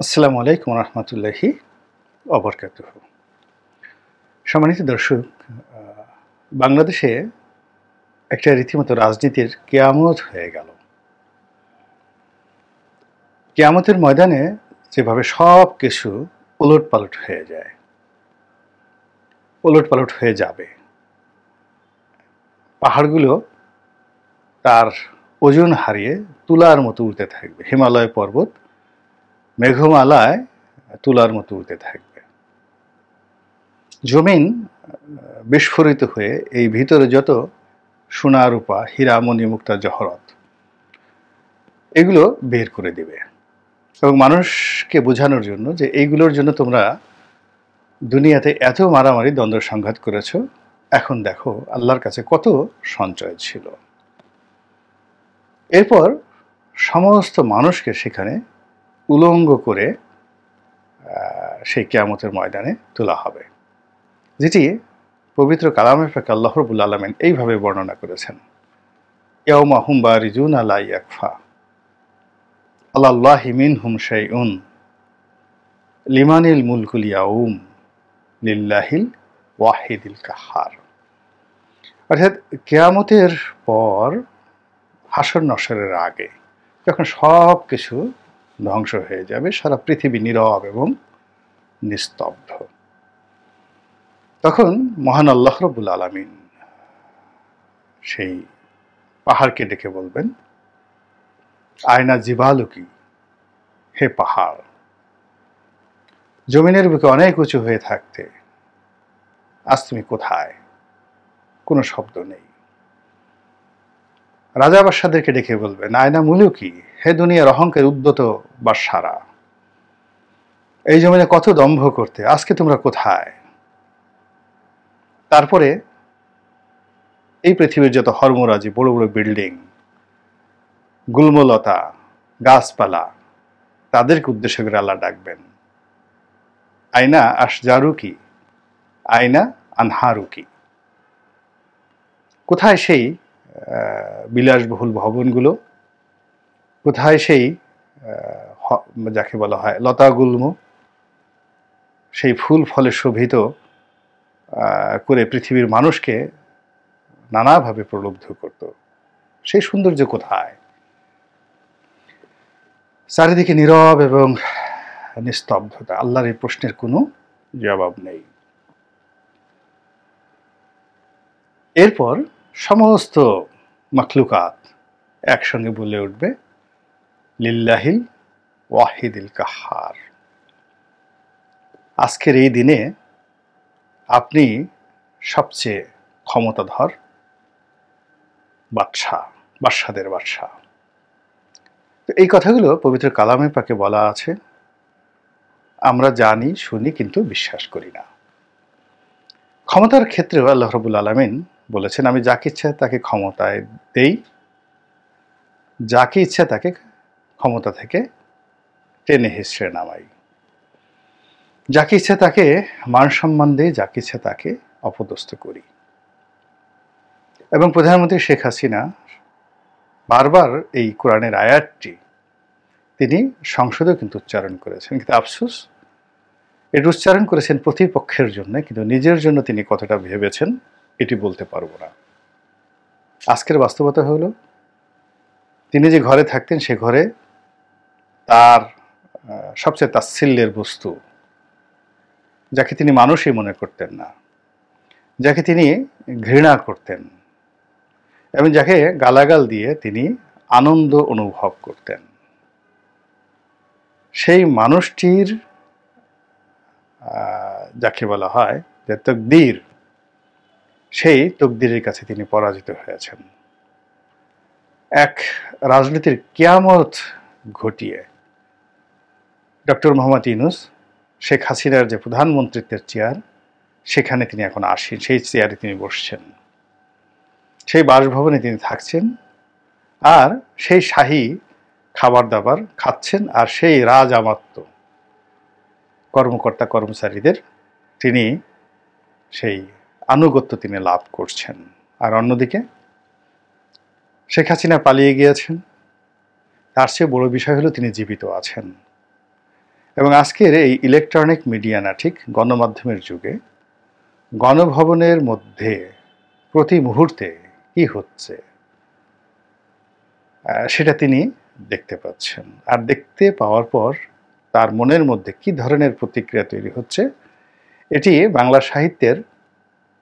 আসসালামু আলাইকুম রহমতুল্লাহি অবরকাতুহ। সম্মানিত দর্শক, বাংলাদেশে একটা রীতিমতো রাজনীতির কেয়ামত হয়ে গেল। কেয়ামতের ময়দানে যেভাবে সব কিছু ওলটপালট হয়ে যায়, ওলটপালট হয়ে যাবে, পাহাড়গুলো তার ওজন হারিয়ে তুলার মতো উড়তে থাকবে, হিমালয় পর্বত মেঘমালায় তুলার মতো উড়তে থাকবে, জমিন বিস্ফোরিত হয়ে এই ভিতরে যত সোনা রূপা হীরা মণি মুক্তা জহরত এগুলো বের করে দিবে এবং মানুষকে বোঝানোর জন্য যে এইগুলোর জন্য তোমরা দুনিয়াতে এত মারামারি দ্বন্দ্ব সংঘাত করেছো, এখন দেখো আল্লাহর কাছে কত সঞ্চয় ছিল। এরপর সমস্ত মানুষকে সেখানে উলঙ্গ করে সেই কিয়ামতের ময়দানে তোলা হবে, যেটি পবিত্র কালামে পাকে আল্লাহ রাব্বুল আলামিন এইভাবে বর্ণনা করেছেন, ইয়াউমা হুম বারিজুনা লা ইয়াকফা আলাল্লাহি মিনহুম শাইউন লিমানিল মুলকুল ইয়াউম লিল্লাহিল ওয়াহিদিল কাহ্হার। অর্থাৎ কিয়ামতের পর হাসর নসরের আগে যখন সব কিছু ধ্বংস হয়ে যাবে, সারা পৃথিবী নীরব এবং নিস্তব্ধ, তখন মহান আল্লাহ রাব্বুল আলামিন সেই পাহাড়কে ডেকে বলবেন, আয়না জিবালুকি, হে পাহাড়, জমিনের বুকে অনেক উঁচু হয়ে থাকতে আজ তুমি কোথায়? কোনো শব্দ নেই। রাজা বাদশাদেরকে ডেকে বলবেন, আয়না মুলুকি, হে দুনিয়ার অহংকার উদ্যত বাদশারা, এই জমিনে কত দম্ভ করতে, আজকে তোমরা কোথায়? তারপরে এই পৃথিবীর যত হর্মরাজি, বড় বড় বিল্ডিং, গুল্মলতা, গাছপালা, তাদেরকে উদ্দেশ্য করে আল্লাহ ডাকবেন, আয়না আশজারুকি, আয়না আনহারুকি, কোথায় সেই বিলাসবহুল ভবনগুলো, কোথায় সেই যাকে বলা হয় লতা গুল্ম, সেই ফুল ফলে শোভিত করে পৃথিবীর মানুষকে নানাভাবে প্রলুব্ধ করত, সেই সৌন্দর্য কোথায়? চারিদিকে নীরব এবং নিস্তব্ধতা, আল্লাহর এই প্রশ্নের কোনো জবাব নেই। এরপর সমস্ত মাখলুকাত একসঙ্গে বলে উঠবে, লিল্লাহিল ওয়াহিদিল কাহ্হার, আজকের এই দিনে আপনি সবচেয়ে ক্ষমতাধর বাদশাহ, বাদশাদের বাদশাহ। তো এই কথাগুলো পবিত্র কালামে পাকে বলা আছে, আমরা জানি শুনি কিন্তু বিশ্বাস করি না। ক্ষমতার ক্ষেত্রেও আল্লাহ রাব্বুল আলামিন বলেছেন, আমি যাকে ইচ্ছা তাকে ক্ষমতায় দেই, যাকে ইচ্ছা তাকে ক্ষমতা থেকে টেনে হিঁচড়ে নামাই, যাকে ইচ্ছা তাকে মান সম্মান দেই, যাকে ইচ্ছা তাকে অপদস্থ করি। এবং প্রধানমন্ত্রী শেখ হাসিনা বারবার এই কোরআনের আয়াতটি তিনি সংসদেও কিন্তু উচ্চারণ করেছেন, কিন্তু আফসোস এটি উচ্চারণ করেছেন প্রতিপক্ষের জন্য, কিন্তু নিজের জন্য তিনি কতটা ভেবেছেন এটি বলতে পারবো না। আজকের বাস্তবতা হলো, তিনি যে ঘরে থাকতেন সে ঘরে তার সবচেয়ে তাচ্ছিল্যের বস্তু, যাকে তিনি মানুষই মনে করতেন না, যাকে তিনি ঘৃণা করতেন এবং যাকে গালাগাল দিয়ে তিনি আনন্দ অনুভব করতেন, সেই মানুষটির যাকে বলা হয় যে তকদির, সেই তকদিরের কাছে তিনি পরাজিত হয়েছেন। এক রাজনীতির কিয়ামত ঘটিয়ে ডক্টর মোহাম্মদ ইউনূস, শেখ হাসিনার যে প্রধানমন্ত্রিত্বের চেয়ার, সেখানে তিনি এখন আসেন, সেই চেয়ারে তিনি বসছেন, সেই বাসভবনে তিনি থাকছেন, আর সেই শাহী খাবার দাবার খাচ্ছেন, আর সেই রাজামাত্য কর্মকর্তা কর্মচারীদের তিনি সেই আনুগত্য তিনি লাভ করছেন। আর অন্যদিকে শেখ হাসিনা পালিয়ে গিয়েছেন, তার চেয়ে বড় বিষয় হলো তিনি জীবিত আছেন এবং আজকের এই ইলেকট্রনিক মিডিয়া না ঠিক গণমাধ্যমের যুগে গণভবনের মধ্যে প্রতি মুহূর্তে কি হচ্ছে সেটা তিনি দেখতে পাচ্ছেন। আর দেখতে পাওয়ার পর তার মনের মধ্যে কি ধরনের প্রতিক্রিয়া তৈরি হচ্ছে, এটি বাংলা সাহিত্যের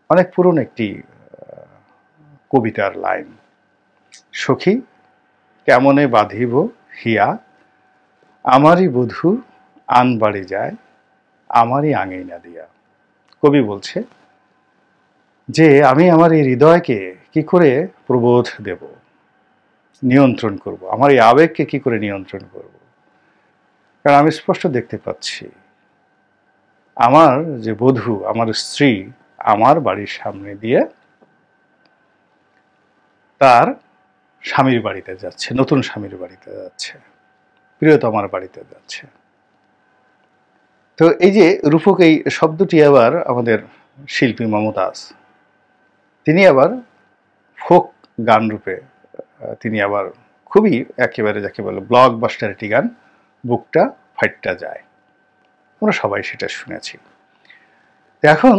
অনেক পুরনো একটি কবিতার লাইন। সখী কেমনে বাঁধিব হিয়া, আমারই বধূ আন বাড়ি যায়, আমারই আঙিনা দিয়া। কবি বলছে যে আমি আমার এই হৃদয়কে কি করে প্রবোধ দেব, নিয়ন্ত্রণ করব, আমার এই আবেগকে কি করে নিয়ন্ত্রণ করব। কারণ আমি স্পষ্ট দেখতে পাচ্ছি আমার যে বধূ, আমার স্ত্রী আমার বাড়ির সামনে দিয়ে তার স্বামীর বাড়িতে যাচ্ছে, নতুন স্বামীর বাড়িতে যাচ্ছে, প্রিয়তমার বাড়িতে যাচ্ছে। তো এই যে রূপক, এই শব্দটি আবার আমাদের শিল্পী মমতাজ, তিনি আবার ফোক গান রূপে তিনি আবার খুবই একেবারে যাকে বলে ব্লকবাস্টার একটি গান, বুকটা ফাইটটা যায়, আমরা সবাই সেটা শুনেছি। এখন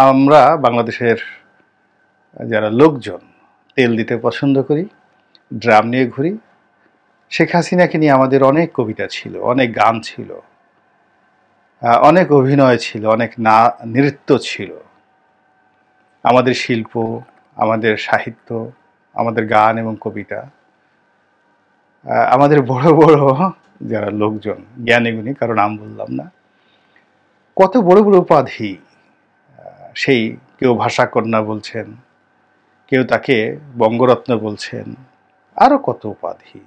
আমরা বাংলাদেশের যারা লোকজন তেল দিতে পছন্দ করি, ড্রাম নিয়ে ঘুরি, শেখ হাসিনাকে নিয়ে আমাদের অনেক কবিতা ছিল, অনেক গান ছিল, অনেক অভিনয় ছিল, অনেক নৃত্য ছিল। আমাদের শিল্প, আমাদের সাহিত্য, আমাদের গান এবং কবিতা, আমাদের বড় বড় যারা লোকজন, জ্ঞানীগুণী, কারো নাম বললাম না, কত বড় বড় উপাধি। সেই কেউ ভাষাকন্যা বলছেন, কেউ তাকে বঙ্গরত্ন বলছেন, আরও কত উপাধি।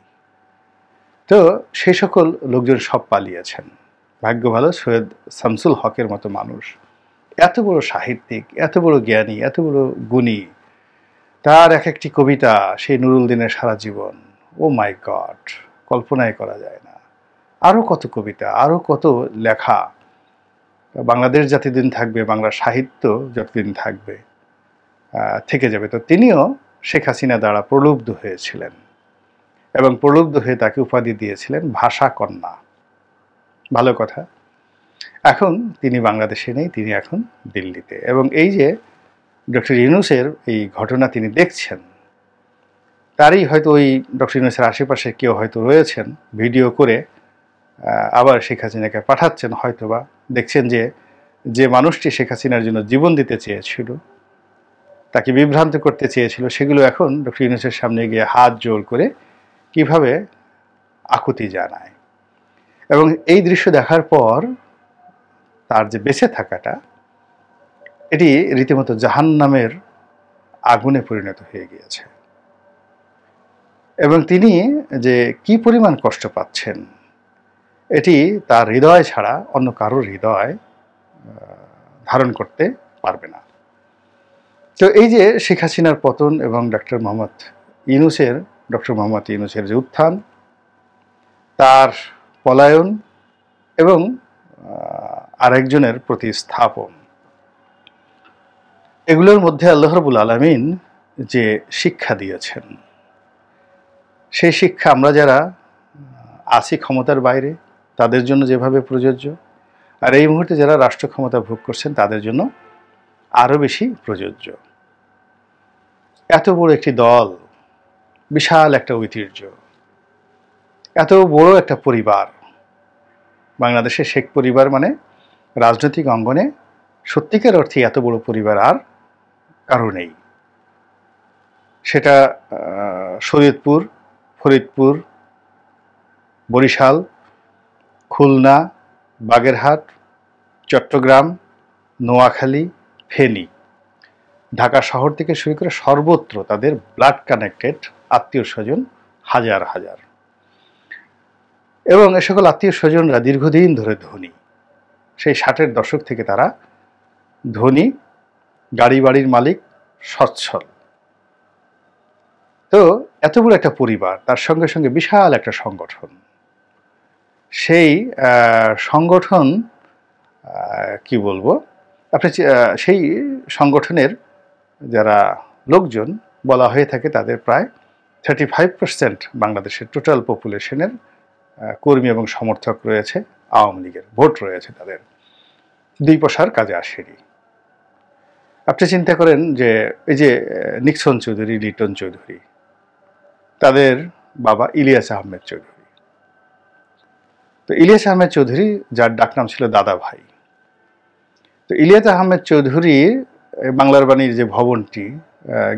তো সেই সকল লোকজন সব পালিয়েছেন। ভাগ্য ভালো সৈয়দ শামসুল হকের মতো মানুষ, এত বড় সাহিত্যিক, এত বড় জ্ঞানী, এত বড় গুণী, তার এক একটি কবিতা, সেই নুরুল দিনের সারা জীবন, ও মাই গড, কল্পনাই করা যায় না। আরও কত কবিতা, আরও কত লেখা। বাংলাদেশ যতদিন থাকবে, বাংলা সাহিত্য যতদিন থাকবে, থেকে যাবে। তো তিনিও শেখ হাসিনা দ্বারা প্রলুব্ধ হয়েছিলেন এবং প্রলুব্ধ হয়ে তাকে উপাধি দিয়েছিলেন ভাষা কন্যা। ভালো কথা। এখন তিনি বাংলাদেশে নেই, তিনি এখন দিল্লিতে। এবং এই যে ডক্টর ইউনূসের এই ঘটনা তিনি দেখছেন, তারই হয়তো ওই ডক্টর ইউনূসের আশেপাশে কেউ হয়তো রয়েছেন, ভিডিও করে আবার শেখ হাসিনাকে পাঠাচ্ছেন। হয়তোবা দেখছেন যে যে মানুষটি শেখ হাসিনার জন্য জীবন দিতে চেয়েছিল, তাকে বিভ্রান্ত করতে চেয়েছিল, সেগুলো এখন ডক্টর ইউনূসের সামনে গিয়ে হাত জোড় করে কিভাবে আকুতি জানায়। এবং এই দৃশ্য দেখার পর তার যে বেঁচে থাকাটা, এটি রীতিমতো জাহান্নামের আগুনে পরিণত হয়ে গিয়েছে। এবং তিনি যে কি পরিমাণ কষ্ট পাচ্ছেন, এটি তার হৃদয় ছাড়া অন্য কারোর হৃদয় ধারণ করতে পারবে না। তো এই যে শেখ হাসিনার পতন এবং ডক্টর মোহাম্মদ ইউনূসের যে উত্থান, তার পলায়ন এবং আরেকজনের প্রতিস্থাপন, এগুলোর মধ্যে আল্লাহ রাব্বুল আলামিন যে শিক্ষা দিয়েছেন, সেই শিক্ষা আমরা যারা আছি ক্ষমতার বাইরে তাদের জন্য যেভাবে প্রযোজ্য, আর এই মুহূর্তে যারা রাষ্ট্র ক্ষমতা ভোগ করছেন তাদের জন্য আরও বেশি প্রযোজ্য। এত বড় একটি দল, বিশাল একটা ঐতিহ্য, এত বড় একটা পরিবার, বাংলাদেশের শেখ পরিবার মানে রাজনৈতিক অঙ্গনে সত্যিকার অর্থে এত বড় পরিবার আর কারো নেই। সেটা শরীয়তপুর, ফরিদপুর, বরিশাল, খুলনা, বাগেরহাট, চট্টগ্রাম, নোয়াখালী, ফেনী, ঢাকা শহর থেকে শুরু করে সর্বত্র তাদের ব্লাড কানেক্টেড আত্মীয় স্বজন হাজার হাজার। এবং এ সকল আত্মীয় স্বজনরা দীর্ঘদিন ধরে ধনী, সেই 60-এর দশক থেকে তারা ধনী, গাড়ি বাড়ির মালিক, সচ্ছল। তো এত বড় একটা পরিবার, তার সঙ্গে সঙ্গে বিশাল একটা সংগঠন, সেই সংগঠন কি বলবো, আপনি সেই সংগঠনের যারা লোকজন বলা হয়ে থাকে, তাদের প্রায় 35% বাংলাদেশের টোটাল পপুলেশনের কর্মী এবং সমর্থক রয়েছে, আওয়ামী লীগের ভোট রয়েছে তাদের, দুই পয়সার কাজে আসেনি। আপনি চিন্তা করেন যে এই যে নিক্সন চৌধুরী, লিটন চৌধুরী, তাদের বাবা ইলিয়াস আহমেদ চৌধুরী। তো ইলিয়াস আহমেদ চৌধুরী, যার ডাকনাম ছিল দাদা ভাই, তো ইলিয়াস আহমেদ চৌধুরী বাংলার বাণীর যে ভবনটি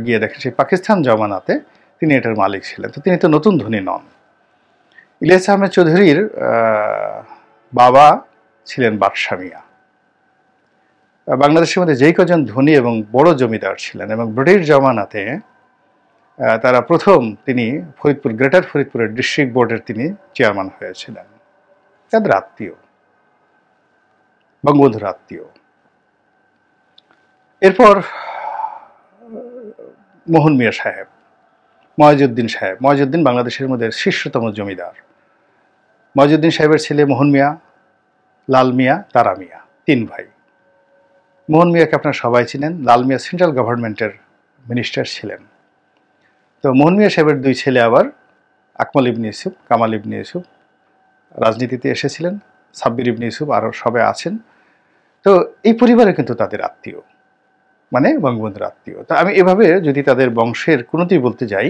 গিয়ে দেখেন, সেই পাকিস্তান জমানাতে তিনি এটার মালিক ছিলেন। তো তিনি তো নতুন ধনী নন। ইলিয়াস আহমেদ চৌধুরীর বাবা ছিলেন বাদশা মিয়া। বাংলাদেশের মধ্যে যেই কজন ধনী এবং বড় জমিদার ছিলেন, এবং ব্রিটিশ জমানাতে তারা প্রথম তিনি ফরিদপুর, গ্রেটার ফরিদপুরের ডিস্ট্রিক্ট বোর্ডের তিনি চেয়ারম্যান হয়েছিলেন। তাদের আত্মীয়, বঙ্গবন্ধুর আত্মীয়। এরপর মোহন মিয়া সাহেব, ময়জউদ্দিন সাহেব। ময়জউদ্দিন বাংলাদেশের মধ্যে শীর্ষতম জমিদার। ময়জউদ্দিন সাহেবের ছেলে মোহন মিয়া, লাল মিয়া, তারা মিয়া, তিন ভাই। মোহন মিয়াকে আপনারা সবাই চিনেন। লাল মিয়া সেন্ট্রাল গভর্নমেন্টের মিনিস্টার ছিলেন। তো মোহন মিয়া সাহেবের দুই ছেলে আবার আকমল ইবনে ইউসুফ, কামাল ইবনে ইউসুফ রাজনীতিতে এসেছিলেন, সাব্বির ইবনে ইউসুফ, আরও সবাই আছেন। তো এই পরিবারে কিন্তু তাদের আত্মীয়, মানে বঙ্গবন্ধুর আত্মীয়। তা আমি এভাবে যদি তাদের বংশের কোনোটি বলতে যাই,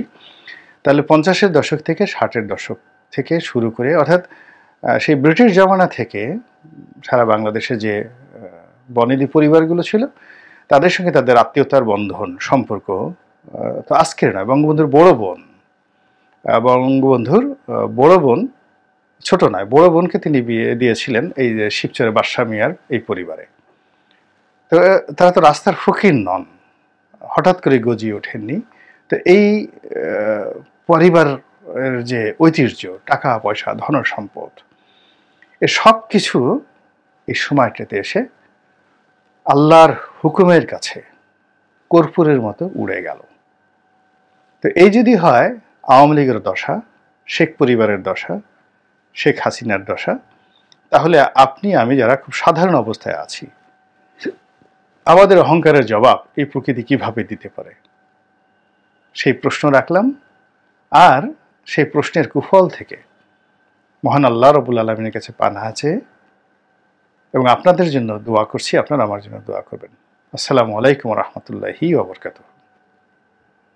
তাহলে 50-এর দশক থেকে 60-এর দশক থেকে শুরু করে, অর্থাৎ সেই ব্রিটিশ জমানা থেকে সারা বাংলাদেশে যে বনেদি পরিবারগুলো ছিল, তাদের সঙ্গে তাদের আত্মীয়তার বন্ধন, সম্পর্ক তো আজকের নয়। বঙ্গবন্ধুর বড় বোন, বঙ্গবন্ধুর বড় বোন, ছোট নয়, বড় বোনকে তিনি বিয়ে দিয়েছিলেন এই যে শিবচরের বাদশা মিয়ার এই পরিবারে। তো তারা তো রাস্তার ফকির নন, হঠাৎ করে গজিয়ে ওঠেননি। তো এই পরিবারের যে ঐতিহ্য, টাকা পয়সা, ধন সম্পদ, এ সব কিছু এই সময়টাতে এসে আল্লাহর হুকুমের কাছে কর্পূরের মতো উড়ে গেল। তো এই যদি হয় আওয়ামী লীগের দশা, শেখ পরিবারের দশা, শেখ হাসিনার দশা, তাহলে আপনি আমি যারা খুব সাধারণ অবস্থায় আছি, আমাদের অহংকারের জবাব এই প্রকৃতি কিভাবে দিতে পারে, সেই প্রশ্ন রাখলাম। আর সেই প্রশ্নের কুফল থেকে মহান আল্লাহ রাব্বুল আলামিনের কাছে পানাহ চেয়ে এবং আপনাদের জন্য দোয়া করছি, আপনারা আমার জন্য দোয়া করবেন। আসসালামু আলাইকুম ওয়া রাহমাতুল্লাহি ওয়া বারাকাতুহু।